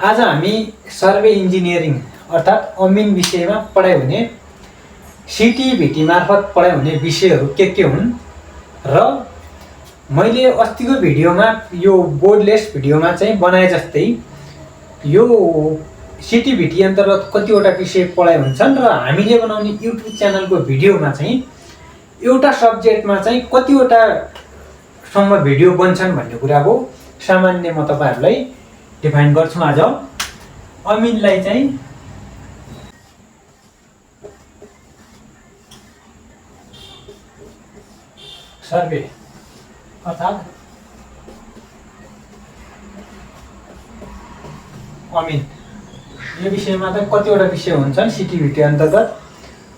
आज हामी survey engineering अर्थात् अमिन विषयमा पढाइ हुने सिटिभिटी मार्फत पढाइ हुने विषयहरू के हुन् र मैले अस्तिको भिडियोमा यो बोर्डलेस भिडियोमा चाहिँ बनाए जस्तै यो सिटिभिटी अन्तर्गत कतिवटा विषय पढाइ हुन्छन् र हामीले बनाउने युट्युब च्यानलको भिडियोमा चाहिँ एउटा सब्जेक्टमा चाहिँ कतिवटा सम्म भिडियो बन्छन् भन्ने कुराको सामान्य म तपाईहरुलाई डिफाइन गर्छु। आज अमिनलाई चाहिँ सर्वे अर्थात् अमिन यो विषयमा त कतिवटा विषय हुन्छन् सिटिभिटी अन्तर्गत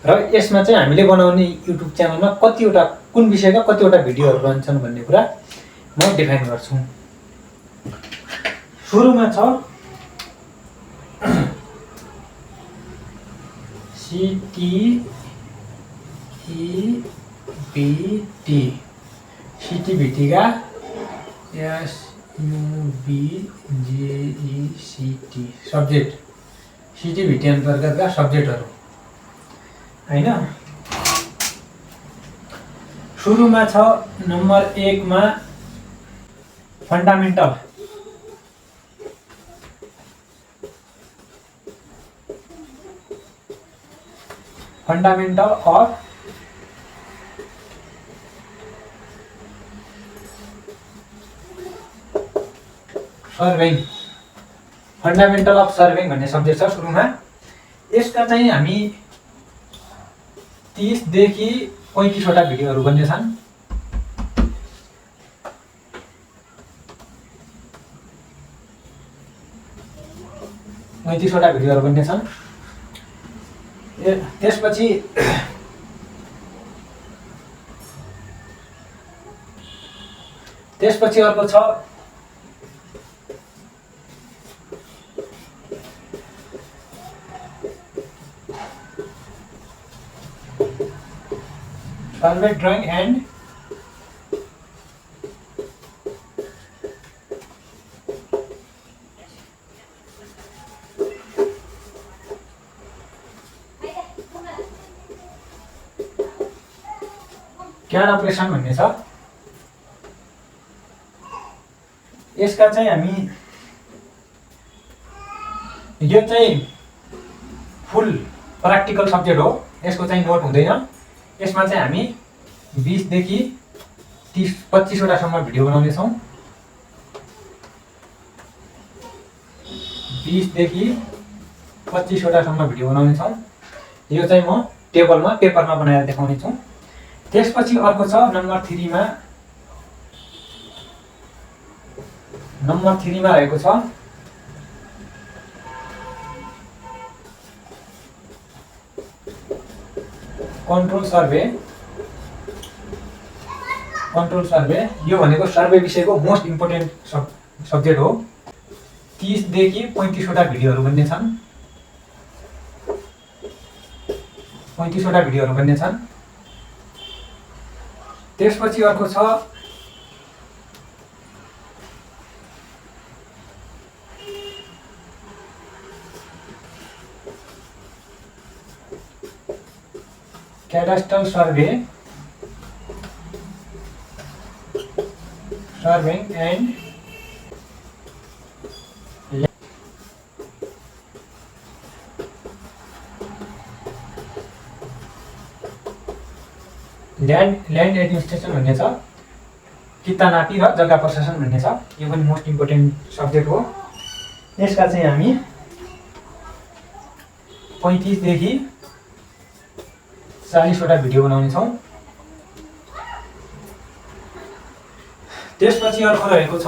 र यसमा चाहिँ हामीले बनाउने युट्युब च्यानलमा कतिवटा कुन विषयका कतिवटा भिडियोहरू बन्छन् भन्ने कुरा म डिफाइन गर्छु। सुरुमा छ सिटिभिटी का SUBJECT सब्जेक्ट सिटिभिटी अन्तर्गतका सब्जेक्टहरू हैन। सुरुमा छ नम्बर 1 मा फन्डामेन्टल अफ सर्वेइङ फन्डामेन्टल अफ सर्वेइङ भन्ने सब्जेक्ट छ सुरुमा। यसका चाहिँ हामी 30 देखि 35 वटा भिडियोहरू बन्ने छन्। वटा भिडियोहरू बन्ने छन्। त्यसपछि अर्को छ सर्वे ड्राइङ एन्ड क्याड अपरेसन भन्ने छ। यसका चाहिँ हामी यो चाहिँ फुल प्र्याक्टिकल सब्जेक्ट हो, यसको चाहिँ नोट हुँदैन। यसमा चाहिँ हामी 20 देखि 25 वटासम्म भिडियो बनाउने छौँ। 20 देखि 25 वटासम्म भिडियो बनाउने छौँ। यो चाहिँ म टेबलमा पेपरमा बनाएर देखाउने छु। त्यसपछि अर्को छ नम्बर 3 मा रहेको छ कन्ट्रोल सर्वे। यो भनेको सर्वे विषयको मोस्ट इम्पोर्टेन्ट सब्जेक्ट हो। 30 देखि 35 वटा भिडियोहरू बन्ने छन्। 35 वटा भिडियोहरू बन्ने छन्। त्यसपछि अर्को छ क्याडास्ट्रल सर्वेइङ एन्ड ल्यान्ड एडमिनिस्ट्रेसन भन्ने छ। किता नापी र जग्गा प्रशासन भन्ने छ। यो पनि मोस्ट इम्पोर्टेन्ट सब्जेक्ट हो। यसका चाहिँ हामी 35 देखि 40 वटा भिडियो बनाउने छौँ। त्यसपछि अर्को रहेको छ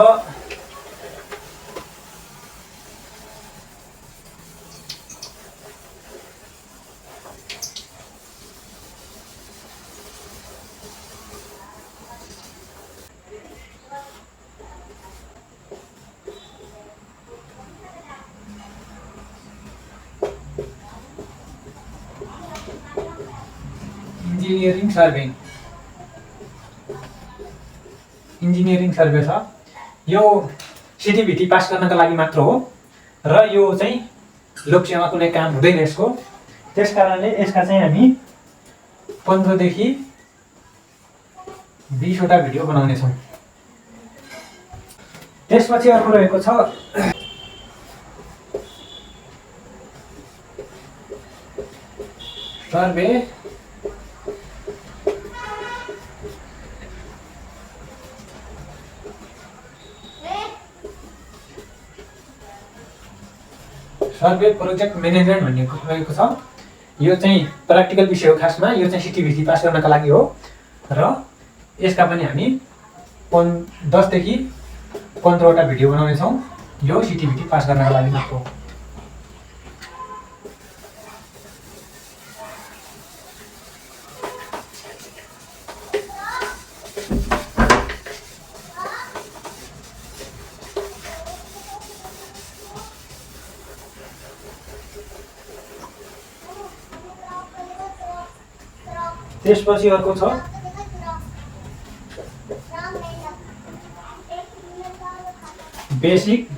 इन्जिनियरिङ सर्वे छ। यो सिटिभिटी पास गर्नका लागि मात्र हो। र यो चाहिँ लोकसेवा कुनै काम हुँदैन यसको। त्यस कारणले यसका चाहिँ हामी 15 देखि 20 वटा भिडियो बनाउने छौँ। त्यसपछि अर्को रहेको छ सर्वे प्रोजेक्ट म्यानेजमेन्ट भन्ने रहेको छ। यो चाहिँ प्र्याक्टिकल विषय हो खासमा। यो चाहिँ सिटिभिटी पास गर्नका लागि हो र यसका पनि हामी 10 देखि 15 वटा भिडियो बनाउने छौँ। यो सिटिभिटी पास गर्नका लागि मात्र हो। त्यसपछि अर्को छ बेसिक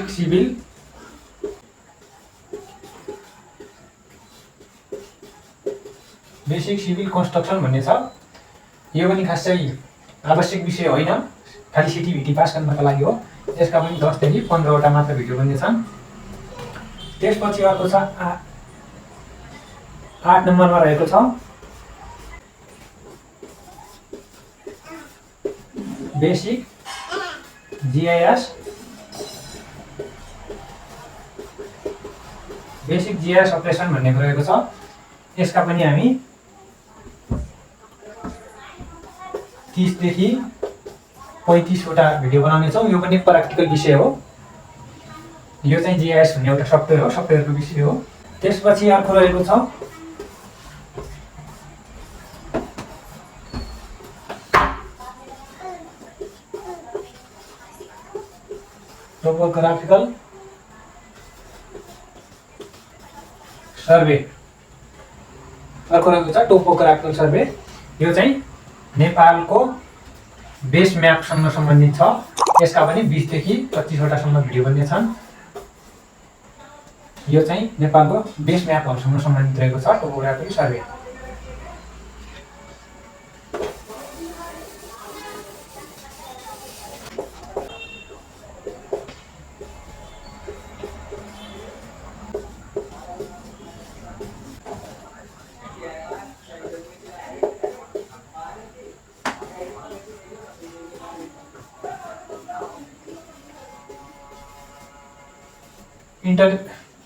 सिभिल कन्स्ट्रक्सन भन्ने छ। यो पनि खासै आवश्यक विषय होइन, खालि सिटिभिटी पास गर्नका लागि हो। यसका पनि 10 देखि 15 वटा मात्र भिडियो बन्ने छन्। त्यसपछि अर्को छ 8 नम्बरमा रहेको छ बेसिक GIS अपरेसन भन्ने रहेको छ। यसका पनि हामी 30 देखि 35 वटा भिडियो बनाउने छौँ। यो पनि प्र्याक्टिकल विषय हो। यो चाहिँ GIS भन्ने एउटा सफ्टवेयर हो, सफ्टवेयरको विषय हो। त्यसपछि अर्को रहेको छ टोपोग्राफिकल सर्वे। अर्को रहेको छ टोपोग्राफिकल सर्वे। यो चाहिँ नेपालको बेस म्यापसँग सम्बन्धित छ। यसका पनि 20 देखि 25 वटासम्म भिडियो बन्ने छन्। यो चाहिँ नेपालको बेस म्यापहरूसँग सम्बन्धित रहेको छ टोपोग्राफिकल सर्वे।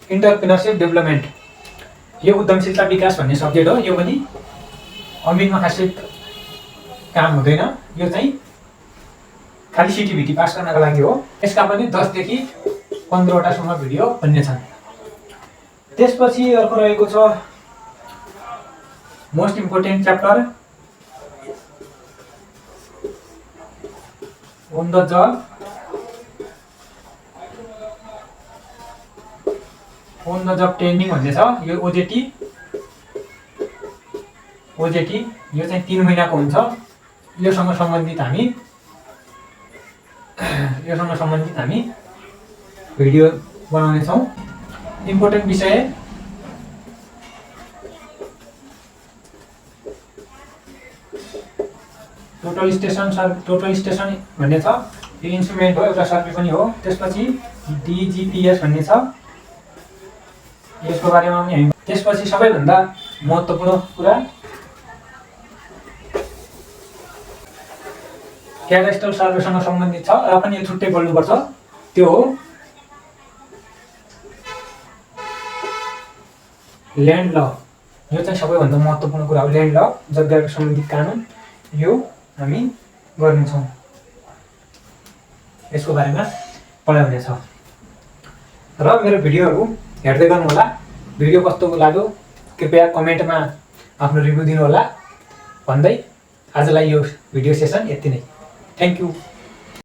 इन्टरप्रेन्योरशिप डेभलपमेन्ट, यो उद्यमशीलता विकास भन्ने सब्जेक्ट हो। यो पनि अमिनमा खासै काम हुँदैन। यो चाहिँ खालि सिटिभिटी पास गर्नका लागि हो। यसका पनि 10 देखि 15 वटासम्म भिडियो बन्ने छन्। त्यसपछि अर्को रहेको छ most important chapter on the job training भन्ने छ। यो ओजेटी यो चाहिँ 3 महिनाको हुन्छ। योसँग सम्बन्धित हामी भिडियो बनाउने छौँ। इम्पोर्टेन्ट विषय टोटल स्टेसन भन्ने छ। यो इन्स्ट्रुमेन्ट हो, एउटा सर्वे पनि हो। त्यसपछि DGPS भन्ने छ, यसको बारेमा पनि हामी। त्यसपछि सबैभन्दा महत्त्वपूर्ण कुरा क्याडास्ट्रल सर्वेसँग सम्बन्धित छ र पनि यो छुट्टै बोल्नुपर्छ। त्यो हो ल्यान्ड ल। यो चाहिँ सबैभन्दा महत्त्वपूर्ण कुरा हो। ल्यान्ड ल, जग्गाको सम्बन्धित कानुन, यो हामी गर्नेछौँ। यसको बारेमा पढाउनेछ। र मेरो भिडियोहरू हेर्दै गर्नुहोला। भिडियो कस्तो लाग्यो कृपया कमेन्टमा आफ्नो रिभ्यू दिनुहोला भन्दै आजलाई यो भिडियो सेसन यति नै। Thank you.